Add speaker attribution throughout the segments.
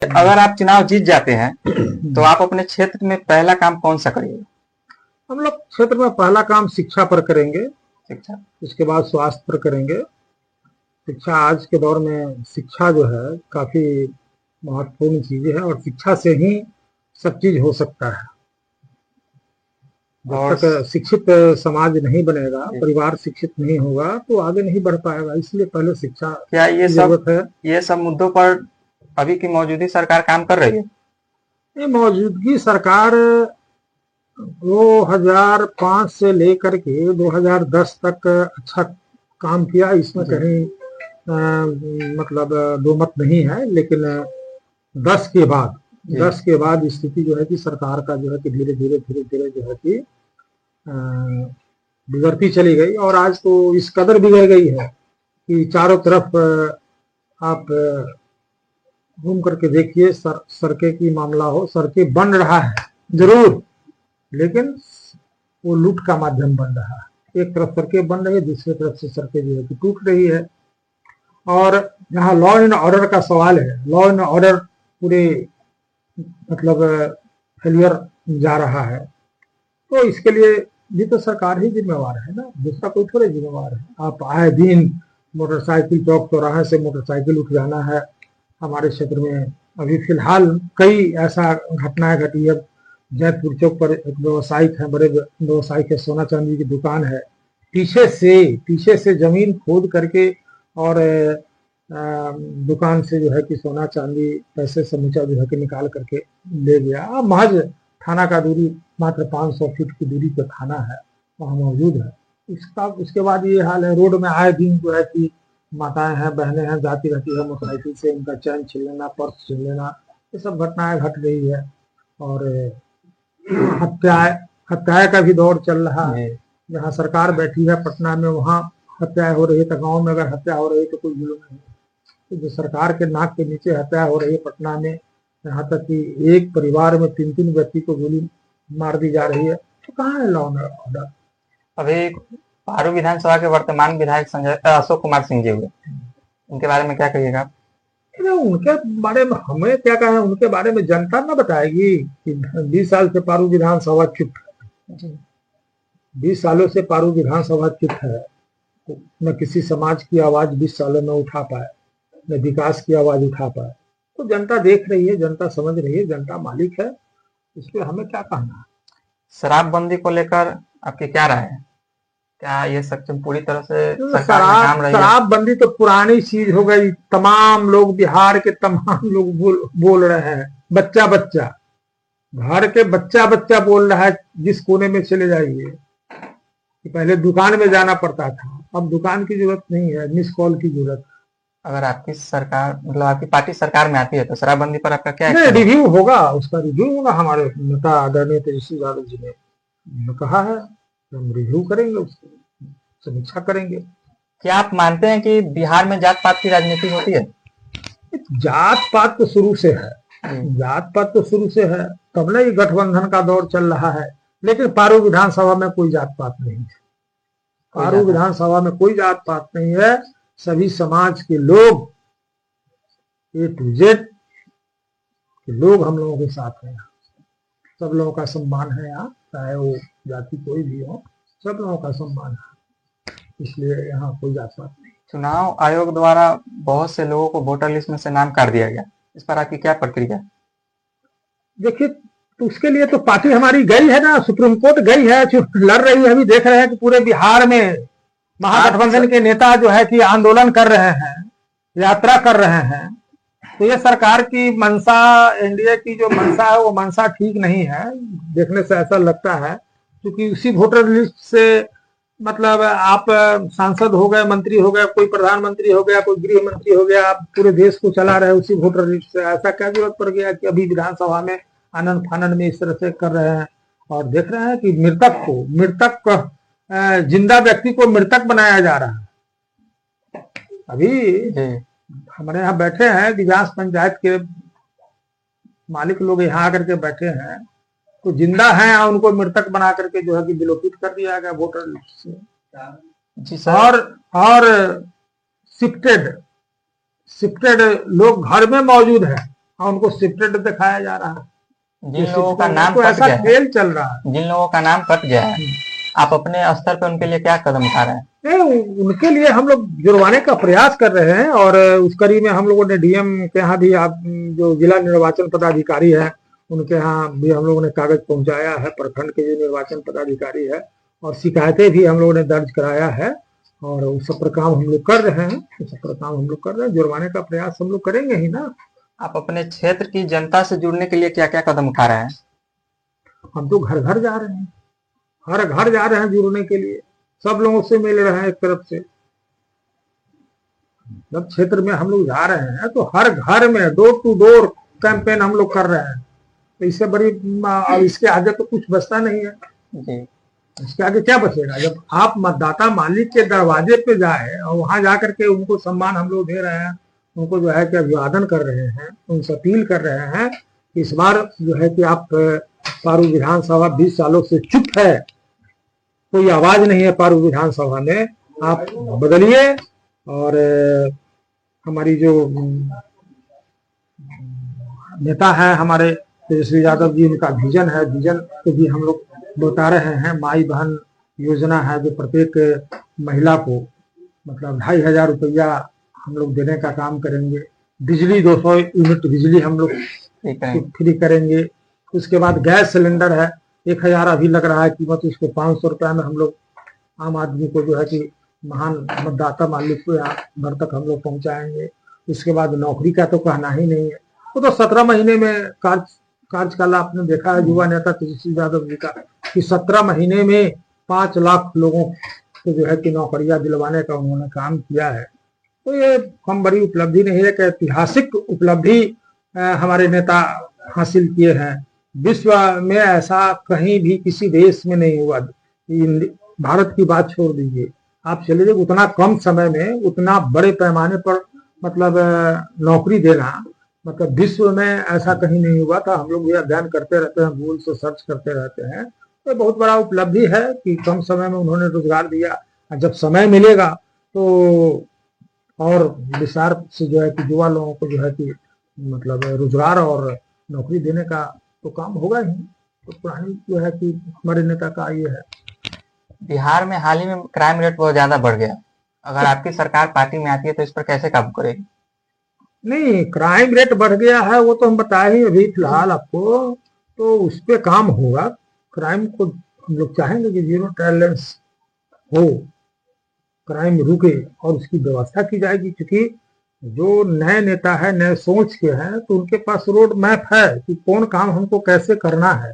Speaker 1: अगर आप चुनाव जीत जाते हैं तो आप अपने क्षेत्र में पहला काम कौन सा करिएगा?
Speaker 2: हम लोग क्षेत्र में पहला काम शिक्षा पर करेंगे,
Speaker 1: शिक्षा।
Speaker 2: इसके बाद स्वास्थ्य पर करेंगे। शिक्षा, आज के दौर में शिक्षा जो है काफी महत्वपूर्ण चीज है और शिक्षा से ही सब चीज हो सकता है। जब तक शिक्षित समाज नहीं बनेगा, परिवार शिक्षित नहीं होगा तो आगे नहीं बढ़ पाएगा। इसलिए पहले शिक्षा
Speaker 1: क्या ये
Speaker 2: जरूरत है।
Speaker 1: ये सब मुद्दों पर अभी की मौजूदा सरकार काम कर रही है?
Speaker 2: ये मौजूदगी सरकार 2005 से लेकर के 2010 तक अच्छा काम किया, इसमें कहीं मतलब दो मत नहीं है। लेकिन 10 के बाद स्थिति जो है कि सरकार का जो है कि धीरे धीरे जो है कि बिगड़ती चली गई और आज तो इस कदर बिगड़ गई है कि चारों तरफ आप घूम करके देखिए, सड़कें की मामला हो, सड़कें बन रहा है जरूर, लेकिन वो लूट का माध्यम बन रहा है। एक तरफ सड़कें बन रही है, दूसरी तरफ से सड़कें जो है कि टूट रही है। और जहाँ लॉ एंड ऑर्डर का सवाल है, लॉ एंड ऑर्डर पूरे मतलब फेलियर जा रहा है, तो इसके लिए भी तो सरकार ही जिम्मेवार है ना, दूसरा कोई थोड़े जिम्मेवार है। आप आए दिन मोटरसाइकिल चौक चौराहे से मोटरसाइकिल उठ जाना है। हमारे क्षेत्र में अभी फिलहाल कई ऐसा घटनाएं घटी है। जयपुर चौक पर एक व्यवसायिक है, बड़े व्यवसायिक है, सोना चांदी की दुकान है, पीछे से जमीन खोद करके और दुकान से जो है कि सोना चांदी पैसे समूचा जो है कि निकाल करके ले गया। महज थाना का दूरी मात्र 500 फीट की दूरी पर थाना है, वहाँ मौजूद है। उसके बाद ये हाल है, रोड में आए दिन जो है कि माताएं हैं, बहनें हैं, जाती रहती है मोटरसाइकिल से, उनका चैन छीन लेना, पर्स छीन लेना, ये सब घटनाएं घट रही है। और हत्याएं का भी दौर चल रहा है। जहाँ सरकार बैठी है पटना में, वहाँ हत्याएं हो रही है। तो गाँव में अगर हत्या हो रही है तो कोई जुल्म नहीं, तो जो सरकार के नाक के नीचे हत्या हो रही है पटना में, यहाँ तक कि एक परिवार में 3 व्यक्ति को गोली मार दी जा रही है, तो कहाँ है लॉ एंड ऑर्डर?
Speaker 1: अभी पारू विधानसभा के वर्तमान विधायक अशोक कुमार सिंह जी हुए, उनके बारे में क्या कहिएगा?
Speaker 2: उनके बारे में हमें क्या कहें, उनके बारे में जनता ना बताएगी कि 20 साल से पारू विधानसभा चुप है। 20 सालों से पारू विधानसभा चुप है। न किसी समाज की आवाज 20 सालों में उठा पाए, न विकास की आवाज उठा पाए। तो जनता देख रही है, जनता समझ रही है, जनता मालिक है, इसलिए हमें क्या कहना है।
Speaker 1: शराबबंदी को लेकर आपकी क्या राय है? क्या ये सक्षम पूरी तरह से सरकार में काम रही है?
Speaker 2: शराबबंदी तो पुरानी चीज हो गई। तमाम लोग, बिहार के तमाम लोग बोल रहे हैं, बच्चा घर के बच्चा बोल रहा है, जिस कोने में चले जाइए। पहले दुकान में जाना पड़ता था, अब दुकान की जरूरत नहीं है, मिस कॉल की जरूरत।
Speaker 1: अगर आपकी सरकार, मतलब आपकी पार्टी सरकार में आती है तो शराबबंदी पर आपका क्या
Speaker 2: रिव्यू होगा? उसका रिव्यू होगा। हमारे नेता आदरणीय तेजस्वी यादव जी ने कहा है, हम रिव्यू करेंगे, उसको समीक्षा करेंगे।
Speaker 1: क्या आप मानते हैं कि बिहार में जात पात की राजनीति होती है?
Speaker 2: जात पात तो शुरू से है, तब ना ये गठबंधन का दौर चल रहा है। लेकिन पारू विधानसभा में कोई जात पात नहीं है। पारू विधानसभा में कोई जात पात नहीं है। सभी समाज के लोग, A to Z के लोग हम लोगों के साथ हैं। सब लोगों का सम्मान है यहाँ, चाहे वो जाति कोई भी हो, सब लोगों का सम्मान है, इसलिए यहाँ कोई जात पात नहीं।
Speaker 1: चुनाव आयोग द्वारा बहुत से लोगों को वोटर लिस्ट में से नाम काट दिया गया, इस पर आपकी क्या प्रक्रिया?
Speaker 2: देखिए, तो उसके लिए तो पार्टी हमारी गई है ना, सुप्रीम कोर्ट गई है, लड़ रही है। अभी देख रहे हैं कि पूरे बिहार में महागठबंधन के नेता जो है कि आंदोलन कर रहे हैं, यात्रा कर रहे हैं। तो ये सरकार की मंशा, एनडीए की जो मंशा है, वो मंशा ठीक नहीं है। देखने से ऐसा लगता है, क्योंकि उसी वोटर लिस्ट से, मतलब आप सांसद हो गए, मंत्री हो गए, कोई प्रधानमंत्री हो गया, कोई गृह मंत्री हो गया, आप पूरे देश को चला रहे उसी वोटर लिस्ट से। ऐसा क्या जरूरत पड़ गया कि अभी विधानसभा में आनंद फानंद में इस तरह से कर रहे हैं? और देख रहे हैं कि जिंदा व्यक्ति को मृतक बनाया जा रहा है। अभी हमारे यहाँ बैठे हैं, दिव्यांश पंचायत के मालिक लोग यहाँ आकर के बैठे हैं, तो जिंदा हैं, उनको मृतक बना करके जो है कि विलोपित कर दिया गया वोटर लिस्ट से।
Speaker 1: जी सर।
Speaker 2: और शिफ्टेड लोग घर में मौजूद है, और उनको शिफ्टेड दिखाया जा रहा है।
Speaker 1: जिन लोगों का नाम
Speaker 2: तो
Speaker 1: कट
Speaker 2: ऐसा
Speaker 1: गया है,
Speaker 2: खेल चल रहा है।
Speaker 1: जिन लोगों का नाम कट गया है, आप अपने स्तर पे उनके लिए क्या कदम उठा रहे हैं?
Speaker 2: नहीं, उनके लिए हम लोग जुर्माने का प्रयास कर रहे हैं और उस कड़ी में हम लोगों ने डीएम के यहाँ भी, आप जो जिला निर्वाचन पदाधिकारी है उनके यहाँ भी हम लोगों ने कागज पहुंचाया है, प्रखंड के जो निर्वाचन पदाधिकारी है, और शिकायतें भी हम लोगों ने दर्ज कराया है और उस सब पर काम हम लोग कर रहे हैं। उस सब पर काम हम लोग कर रहे हैं, जुर्माने का प्रयास हम लोग करेंगे ही ना।
Speaker 1: आप अपने क्षेत्र की जनता से जुड़ने के लिए क्या क्या कदम उठा रहे हैं?
Speaker 2: हम तो घर घर जा रहे हैं, हर घर जा रहे हैं जुड़ने के लिए, सब लोगों से मिल रहे हैं। एक तरफ से जब क्षेत्र में हम लोग जा रहे हैं तो हर घर में डोर टू डोर कैंपेन हम लोग कर रहे हैं। तो इससे बड़ी, अब इसके आगे तो कुछ बचता नहीं है
Speaker 1: जी।
Speaker 2: इसके आगे क्या बचेगा? जब आप मतदाता मालिक के दरवाजे पे जाए और वहां जाकर के उनको सम्मान हम लोग दे रहे हैं, उनको जो है कि अभिवादन कर रहे हैं, उनसे अपील कर रहे हैं कि इस बार जो है कि आप, पारू विधानसभा 20 सालों से चुप है, कोई आवाज नहीं है पारू विधानसभा में, आप बदलिए। और हमारी जो नेता है हमारे तेजस्वी यादव जी, उनका विजन है, विजन को भी हम लोग बता रहे हैं। माई बहन योजना है जो प्रत्येक महिला को मतलब 2,500 रुपया हम लोग देने का काम करेंगे। बिजली 200 यूनिट बिजली हम लोग फ्री करेंगे। उसके बाद गैस सिलेंडर है 1,000 अभी लग रहा है कीमत, उसको 500 रुपया में हम लोग आम आदमी को जो है कि महान मतदाता मालिक को यहाँ घर तक हम लोग पहुंचाएंगे। उसके बाद नौकरी का तो कहना ही नहीं है, वो तो 17 महीने में कार्यकाल आपने देखा है युवा नेता तेजस्वी यादव जी का, कि 17 महीने में 5 लाख लोगों को जो है कि नौकरियां दिलवाने का उन्होंने काम किया है। तो ये कम बड़ी उपलब्धि नहीं है, कि ऐतिहासिक उपलब्धि हमारे नेता हासिल किए हैं। विश्व में ऐसा कहीं भी किसी देश में नहीं हुआ। भारत की बात छोड़ दीजिए, आप चले जाइए, उतना कम समय में उतना बड़े पैमाने पर मतलब नौकरी देना, मतलब विश्व में ऐसा कहीं नहीं हुआ था। हम लोग ये अध्ययन करते रहते हैं, गूगल से सर्च करते रहते हैं, तो बहुत बड़ा उपलब्धि है कि कम समय में उन्होंने रोजगार दिया। जब समय मिलेगा तो और विस्तार से जो है कि युवा लोगों को जो है कि मतलब रोजगार और नौकरी देने का तो काम होगा ही। तो पुरानी जो है कि हमारे नेता का ये है।
Speaker 1: बिहार में हाल ही में क्राइम रेट बहुत ज्यादा बढ़ गया, अगर आपकी सरकार पार्टी में आती है तो इस पर कैसे काबू करेगी?
Speaker 2: नहीं, क्राइम रेट बढ़ गया है वो तो हम बताए ही अभी फिलहाल आपको, तो उस पर काम होगा। क्राइम को हम लोग चाहेंगे कि जीरो टॉलरेंस हो, क्राइम रुके और उसकी व्यवस्था की जाएगी। क्योंकि जो नए नेता है, नए सोच के हैं, तो उनके पास रोड मैप है कि कौन काम हमको कैसे करना है,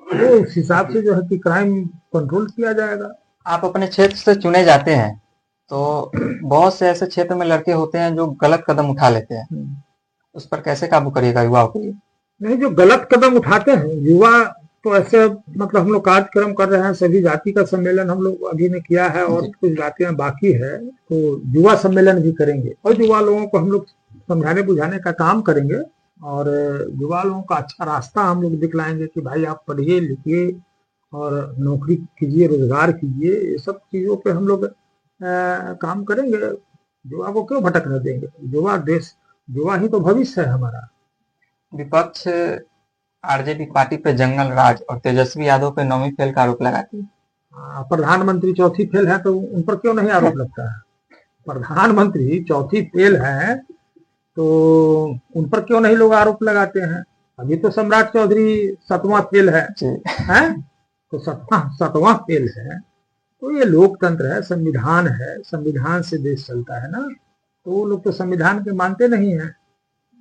Speaker 2: तो उस हिसाब से जो है कि क्राइम कंट्रोल किया जाएगा।
Speaker 1: आप अपने क्षेत्र से चुने जाते हैं तो बहुत से ऐसे क्षेत्र में लड़के होते हैं जो गलत कदम उठा लेते हैं, उस पर कैसे काबू करिएगा युवाओं के लिए?
Speaker 2: नहीं, जो गलत कदम उठाते हैं युवा, तो ऐसे मतलब हम लोग कार्यक्रम कर रहे हैं, सभी जाति का सम्मेलन हम लोग अभी ने किया है और कुछ जातियां बाकी है, तो युवा सम्मेलन भी करेंगे और युवा लोगों को हम लोग समझाने बुझाने का काम करेंगे और युवा लोगों का अच्छा रास्ता हम लोग दिखलाएंगे कि भाई आप पढ़िए लिखिए और नौकरी कीजिए, रोजगार कीजिए। ये सब चीजों पे हम लोग काम करेंगे। युवा को क्यों भटकने देंगे? युवा देश, युवा ही तो भविष्य है हमारा।
Speaker 1: विपक्ष आरजेडी पार्टी पे जंगल राज और तेजस्वी यादव पे 9वीं फेल का आरोप लगाती है।
Speaker 2: प्रधानमंत्री चौथी फेल है तो उन पर क्यों नहीं आरोप लगता है? प्रधानमंत्री चौथी फेल है तो उन पर क्यों नहीं लोग आरोप लगाते हैं? अभी तो सम्राट चौधरी 7वां फेल है, तो 7वां फेल है। तो ये लोकतंत्र है, संविधान है, संविधान से देश चलता है ना। तो वो लोग तो संविधान के मानते नहीं है।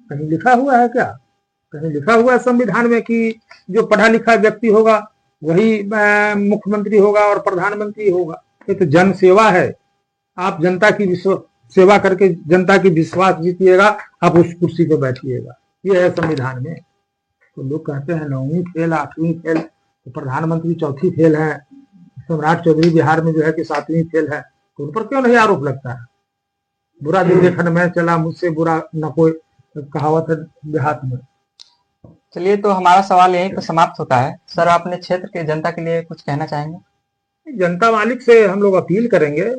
Speaker 2: कहीं लिखा हुआ है क्या? कहीं लिखा हुआ है संविधान में कि जो पढ़ा लिखा व्यक्ति होगा वही मुख्यमंत्री होगा और प्रधानमंत्री होगा? ये तो जन सेवा है। आप जनता की सेवा करके जनता की विश्वास जीतिएगा, आप उस कुर्सी पे बैठिएगा, ये है संविधान में। तो लोग कहते हैं 9वीं फेल, 8वीं फेल, तो प्रधानमंत्री चौथी फेल है, सम्राट चौधरी बिहार में जो है कि 7वीं फेल है, तो उन पर क्यों नहीं आरोप लगता है? बुरा दिन देखने में चला, मुझसे बुरा न कोई, कहावत है देहात में।
Speaker 1: चलिए, तो हमारा सवाल यहीं पर समाप्त होता है। सर, अपने क्षेत्र के जनता के लिए कुछ कहना चाहेंगे?
Speaker 2: जनता मालिक से हम लोग अपील करेंगे,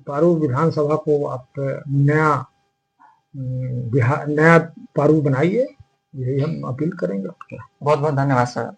Speaker 2: पारू विधानसभा को आप नया बिहार नया प्रारूप बनाइए, यही हम अपील करेंगे।
Speaker 1: बहुत बहुत धन्यवाद सर।